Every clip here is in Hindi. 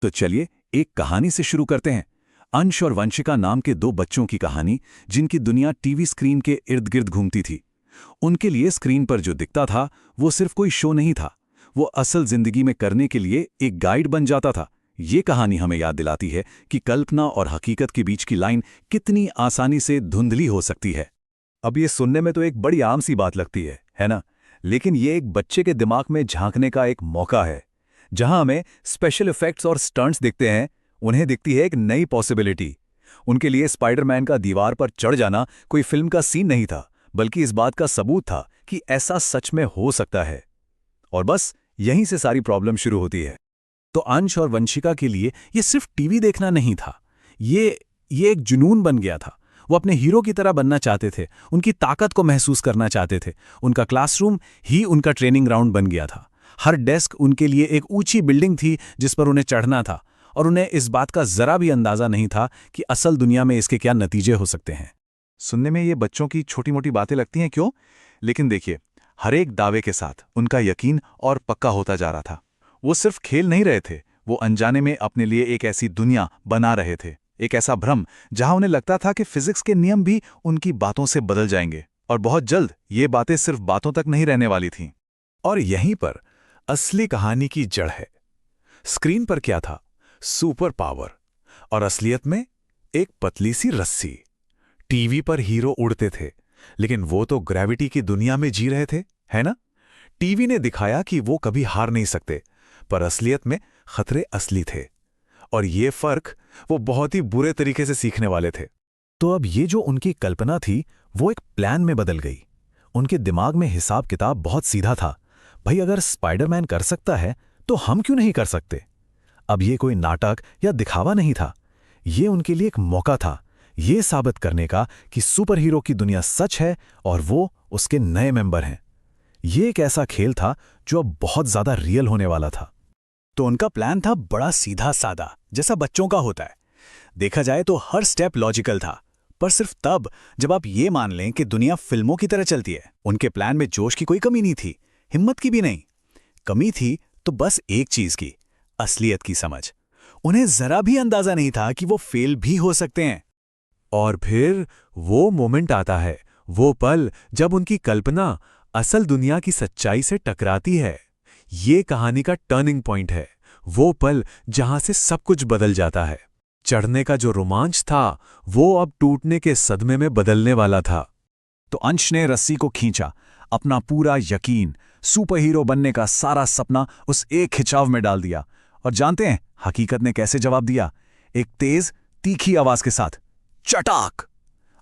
तो चलिए एक कहानी से शुरू करते हैं। अंश और वंशिका नाम के दो बच्चों की कहानी, जिनकी दुनिया टीवी स्क्रीन के इर्द गिर्द घूमती थी। उनके लिए स्क्रीन पर जो दिखता था वो सिर्फ कोई शो नहीं था, वो असल जिंदगी में करने के लिए एक गाइड बन जाता था। ये कहानी हमें याद दिलाती है कि कल्पना और हकीकत के बीच की लाइन कितनी आसानी से धुंधली हो सकती है। अब ये सुनने में तो एक बड़ी आम सी बात लगती है ना? लेकिन ये एक बच्चे के दिमाग में झांकने का एक मौका है। जहां हमें स्पेशल इफेक्ट्स और स्टंट्स दिखते हैं, उन्हें दिखती है एक नई पॉसिबिलिटी। उनके लिए स्पाइडरमैन का दीवार पर चढ़ जाना कोई फिल्म का सीन नहीं था, बल्कि इस बात का सबूत था कि ऐसा सच में हो सकता है। और बस यहीं से सारी प्रॉब्लम शुरू होती है। तो अंश और वंशिका के लिए ये सिर्फ टीवी देखना नहीं था, ये एक जुनून बन गया था। वो अपने हीरो की तरह बनना चाहते थे, उनकी ताकत को महसूस करना चाहते थे। उनका क्लासरूम ही उनका ट्रेनिंग ग्राउंड बन गया था। हर डेस्क उनके लिए एक ऊंची बिल्डिंग थी जिस पर उन्हें चढ़ना था, और उन्हें इस बात का जरा भी अंदाजा नहीं था कि असल दुनिया में इसके क्या नतीजे हो सकते हैं। सुनने में ये बच्चों की छोटी मोटी बातें लगती हैं, क्यों? लेकिन देखिए, हर एक दावे के साथ उनका यकीन और पक्का होता जा रहा था। वो सिर्फ खेल नहीं रहे थे, वो अनजाने में अपने लिए एक ऐसी दुनिया बना रहे थे, एक ऐसा भ्रम जहां उन्हें लगता था कि फिजिक्स के नियम भी उनकी बातों से बदल जाएंगे। और बहुत जल्द ये बातें सिर्फ बातों तक नहीं रहने वाली थीं। और यहीं पर असली कहानी की जड़ है। स्क्रीन पर क्या था? सुपर पावर, और असलियत में एक पतली सी रस्सी। टीवी पर हीरो उड़ते थे, लेकिन वो तो ग्रेविटी की दुनिया में जी रहे थे, है ना? टीवी ने दिखाया कि वो कभी हार नहीं सकते, पर असलियत में खतरे असली थे। और ये फर्क वो बहुत ही बुरे तरीके से सीखने वाले थे। तो अब ये जो उनकी कल्पना थी वो एक प्लान में बदल गई। उनके दिमाग में हिसाब किताब बहुत सीधा था। भाई, अगर स्पाइडरमैन कर सकता है तो हम क्यों नहीं कर सकते? अब ये कोई नाटक या दिखावा नहीं था, ये उनके लिए एक मौका था, ये साबित करने का कि सुपर हीरो की दुनिया सच है और वो उसके नए मेंबर हैं। ये एक ऐसा खेल था जो अब बहुत ज्यादा रियल होने वाला था। तो उनका प्लान था बड़ा सीधा सादा, जैसा बच्चों का होता है। देखा जाए तो हर स्टेप लॉजिकल था, पर सिर्फ तब जब आप ये मान लें कि दुनिया फिल्मों की तरह चलती है। उनके प्लान में जोश की कोई कमी नहीं थी, हिम्मत की भी नहीं। कमी थी तो बस एक चीज की, असलियत की समझ। उन्हें जरा भी अंदाजा नहीं था कि वो फेल भी हो सकते हैं। और फिर वो मोमेंट आता है, वो पल जब उनकी कल्पना असल दुनिया की सच्चाई से टकराती है। ये कहानी का टर्निंग पॉइंट है, वो पल जहां से सब कुछ बदल जाता है। चढ़ने का जो रोमांच था वो अब टूटने के सदमे में बदलने वाला था। तो अंश ने रस्सी को खींचा, अपना पूरा यकीन, सुपर हीरो बनने का सारा सपना उस एक खिंचाव में डाल दिया। और जानते हैं हकीकत ने कैसे जवाब दिया? एक तेज तीखी आवाज के साथ, चटाक।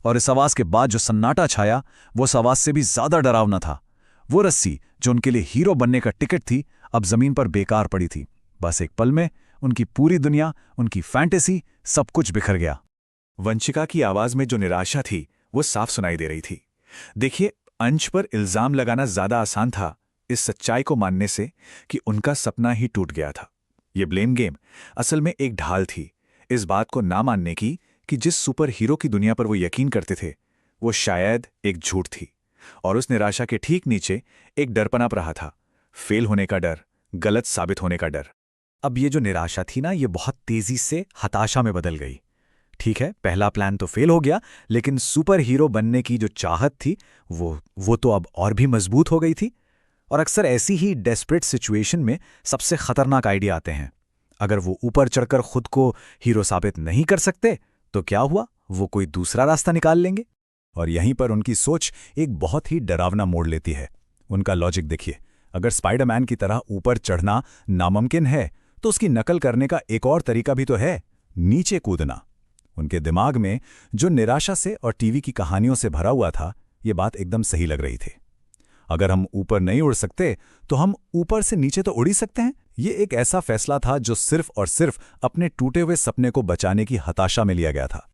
और इस आवाज के बाद जो सन्नाटा छाया वो उस आवाज से भी ज्यादा डरावना था। वो रस्सी जो उनके लिए हीरो बनने का टिकट थी, अब जमीन पर बेकार पड़ी थी। बस एक पल में उनकी पूरी दुनिया, उनकी फैंटेसी, सब कुछ बिखर गया। वंशिका की आवाज में जो निराशा थी वो साफ सुनाई दे रही थी। देखिए, अंश पर इल्जाम लगाना ज्यादा आसान था इस सच्चाई को मानने से कि उनका सपना ही टूट गया था। ये ब्लेम गेम असल में एक ढाल थी इस बात को ना मानने की कि जिस सुपर हीरो की दुनिया पर वो यकीन करते थे वो शायद एक झूठ थी। और उस निराशा के ठीक नीचे एक डर पनप रहा था, फेल होने का डर, गलत साबित होने का डर। अब ये जो निराशा थी ना, ये बहुत तेजी से हताशा में बदल गई। ठीक है, पहला प्लान तो फेल हो गया, लेकिन सुपर हीरो बनने की जो चाहत थी वो तो अब और भी मजबूत हो गई थी। और अक्सर ऐसी ही डेस्परेट सिचुएशन में सबसे खतरनाक आइडिया आते हैं। अगर वो ऊपर चढ़कर खुद को हीरो साबित नहीं कर सकते तो क्या हुआ, वो कोई दूसरा रास्ता निकाल लेंगे। और यहीं पर उनकी सोच एक बहुत ही डरावना मोड़ लेती है। उनका लॉजिक देखिए, अगर स्पाइडरमैन की तरह ऊपर चढ़ना नामुमकिन है तो उसकी नकल करने का एक और तरीका भी तो है, नीचे कूदना। उनके दिमाग में जो निराशा से और टीवी की कहानियों से भरा हुआ था, ये बात एकदम सही लग रही थी। अगर हम ऊपर नहीं उड़ सकते तो हम ऊपर से नीचे तो उड़ ही सकते हैं। ये एक ऐसा फैसला था जो सिर्फ और सिर्फ अपने टूटे हुए सपने को बचाने की हताशा में लिया गया था।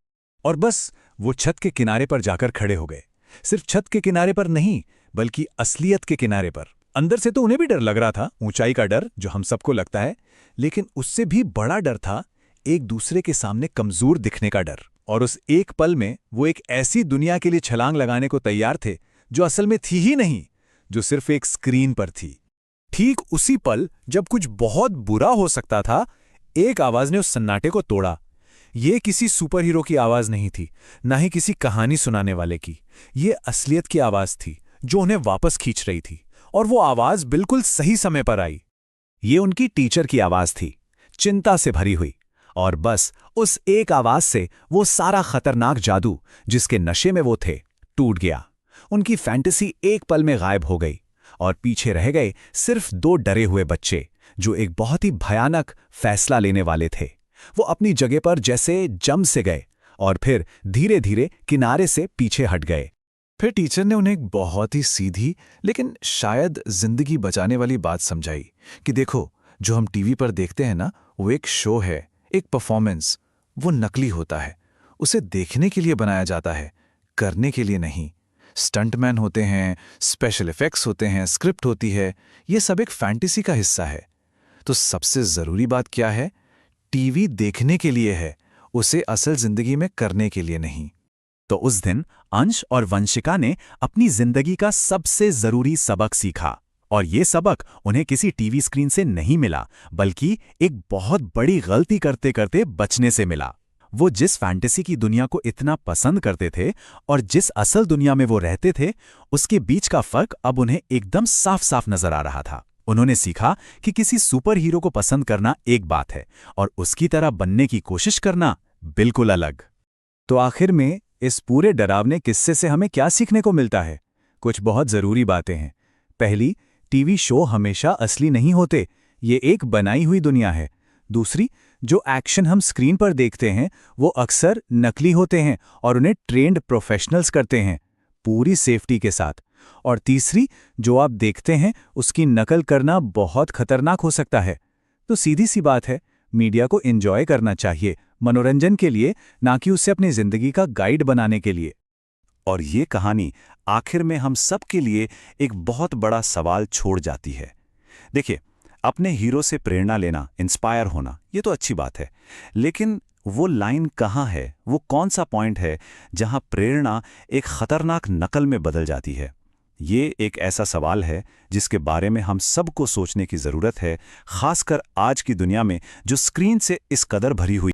और बस वो छत के किनारे पर जाकर खड़े हो गए। सिर्फ छत के किनारे पर नहीं, बल्कि असलियत के किनारे पर। अंदर से तो उन्हें भी डर लग रहा था, ऊंचाई का डर जो हम सबको लगता है, लेकिन उससे भी बड़ा डर था एक दूसरे के सामने कमजोर दिखने का डर। और उस एक पल में वो एक ऐसी दुनिया के लिए छलांग लगाने को तैयार थे जो असल में थी ही नहीं, जो सिर्फ एक स्क्रीन पर थी। ठीक उसी पल जब कुछ बहुत बुरा हो सकता था, एक आवाज ने उस सन्नाटे को तोड़ा। ये किसी सुपर हीरो की आवाज नहीं थी, ना ही किसी कहानी सुनाने वाले की। ये असलियत की आवाज थी जो उन्हें वापस खींच रही थी, और वो आवाज बिल्कुल सही समय पर आई। ये उनकी टीचर की आवाज थी, चिंता से भरी हुई। और बस उस एक आवाज से वो सारा खतरनाक जादू जिसके नशे में वो थे टूट गया। उनकी फैंटेसी एक पल में गायब हो गई और पीछे रह गए सिर्फ 2 डरे हुए बच्चे जो एक बहुत ही भयानक फैसला लेने वाले थे। वो अपनी जगह पर जैसे जम से गए और फिर धीरे धीरे किनारे से पीछे हट गए। फिर टीचर ने उन्हें एक बहुत ही सीधी लेकिन शायद जिंदगी बचाने वाली बात समझाई कि देखो, जो हम टीवी पर देखते हैं ना, वो एक शो है, एक परफॉर्मेंस। वो नकली होता है, उसे देखने के लिए बनाया जाता है, करने के लिए नहीं। स्टंटमैन होते हैं, स्पेशल इफेक्ट्स होते हैं, स्क्रिप्ट होती है, ये सब एक फैंटेसी का हिस्सा है। तो सबसे जरूरी बात क्या है? टीवी देखने के लिए है, उसे असल जिंदगी में करने के लिए नहीं। तो उस दिन अंश और वंशिका ने अपनी जिंदगी का सबसे जरूरी सबक सीखा। और ये सबक उन्हें किसी टीवी स्क्रीन से नहीं मिला, बल्कि एक बहुत बड़ी गलती करते करते बचने से मिला। वो जिस फैंटेसी की दुनिया को इतना पसंद करते थे और जिस असल दुनिया में वो रहते थे, उसके बीच का फर्क अब उन्हें एकदम साफ साफ नजर आ रहा था। उन्होंने सीखा कि किसी सुपर हीरो को पसंद करना एक बात है और उसकी तरह बनने की कोशिश करना बिल्कुल अलग। तो आखिर में इस पूरे डरावने किस्से से हमें क्या सीखने को मिलता है? कुछ बहुत जरूरी बातें हैं। पहली, टीवी शो हमेशा असली नहीं होते, ये एक बनाई हुई दुनिया है। दूसरी, जो एक्शन हम स्क्रीन पर देखते हैं वो अक्सर नकली होते हैं और उन्हें ट्रेंड प्रोफेशनल्स करते हैं, पूरी सेफ्टी के साथ। और तीसरी, जो आप देखते हैं उसकी नकल करना बहुत खतरनाक हो सकता है। तो सीधी सी बात है, मीडिया को एंजॉय करना चाहिए, मनोरंजन के लिए, ना कि उसे अपनी जिंदगी का गाइड बनाने के लिए। और ये कहानी आखिर में हम सब के लिए एक बहुत बड़ा सवाल छोड़ जाती है। देखिए, अपने हीरो से प्रेरणा लेना, इंस्पायर होना, ये तो अच्छी बात है, लेकिन वो लाइन कहाँ है, वो कौन सा पॉइंट है जहाँ प्रेरणा एक खतरनाक नकल में बदल जाती है? ये एक ऐसा सवाल है जिसके बारे में हम सबको सोचने की ज़रूरत है, खासकर आज की दुनिया में जो स्क्रीन से इस कदर भरी हुई